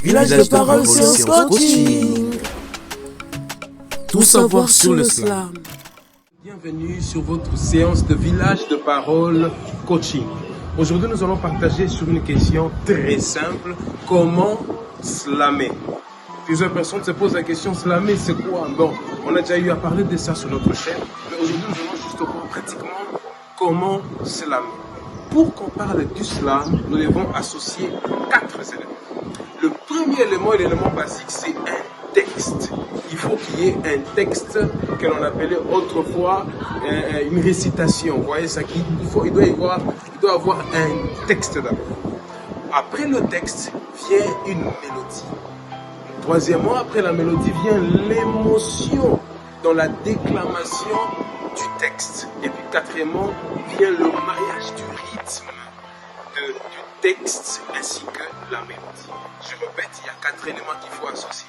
Village de parole, séance coaching. Tout savoir sur le slam. Bienvenue sur votre séance de village de parole coaching. Aujourd'hui, nous allons partager sur une question très simple. Comment slammer? Plusieurs personnes se posent la question, slammer c'est quoi? Bon, on a déjà eu à parler de ça sur notre chaîne. Mais aujourd'hui, nous allons juste voir pratiquement comment slammer. Pour qu'on parle du slam, nous devons associer 4 éléments. Le premier élément et l'élément basique, c'est un texte. Il faut qu'il y ait un texte que l'on appelait autrefois une récitation. Vous voyez ça, il doit avoir un texte d'abord. Après le texte vient une mélodie. Troisièmement, après la mélodie vient l'émotion dans la déclamation du texte. Et puis quatrièmement vient le mariage du rythme du texte ainsi que la mélodie. Je répète, il y a 4 éléments qu'il faut associer.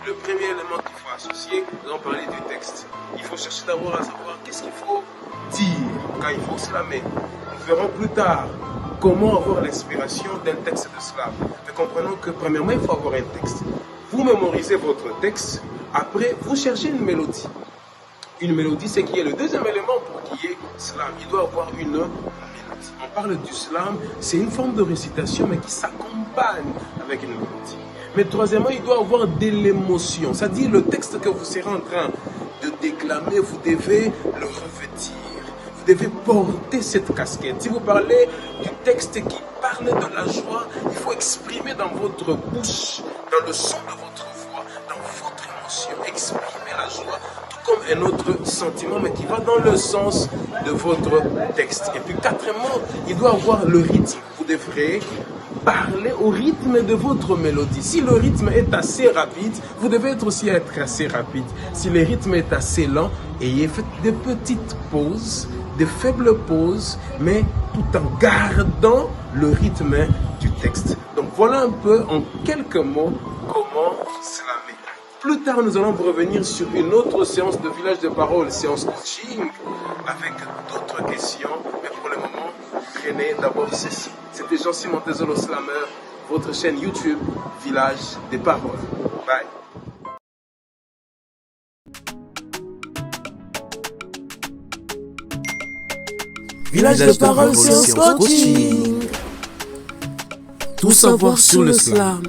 Le premier élément qu'il faut associer, nous allons parler du texte. Il faut chercher d'abord à savoir qu'est-ce qu'il faut dire quand il faut slammer. Nous verrons plus tard comment avoir l'inspiration d'un texte de slam. Mais comprenons que premièrement, il faut avoir un texte. Vous mémorisez votre texte, après vous cherchez une mélodie. Une mélodie, c'est qui est le deuxième élément pour qu'il y ait slam. Il doit avoir une mélodie. On parle du slam, c'est une forme de récitation, mais qui s'accompagne avec une mélodie. Mais troisièmement, il doit avoir de l'émotion. C'est-à-dire le texte que vous serez en train de déclamer, vous devez le revêtir. Vous devez porter cette casquette. Si vous parlez du texte qui parle de la joie, il faut exprimer dans votre bouche, dans le son de votre voix, dans votre émotion, exprimer la joie, tout comme un autre sentiment, mais qui va dans le sens de votre texte. Et puis quatrièmement, il doit avoir le rythme. Vous devrez parler au rythme de votre mélodie. Si le rythme est assez rapide, vous devez aussi être assez rapide. Si le rythme est assez lent, ayez fait des petites pauses, de faibles pauses, mais tout en gardant le rythme du texte. Donc voilà un peu en quelques mots comment slammer. Plus tard, nous allons revenir sur une autre séance de village de parole, séance coaching, avec d'autres questions. Mais pour le moment, prenez d'abord ceci. C'était Jean-Simon Tezolo Slammer, votre chaîne YouTube, Village des Paroles. Bye. Village de parole, séance coaching. Tout savoir sur le slam.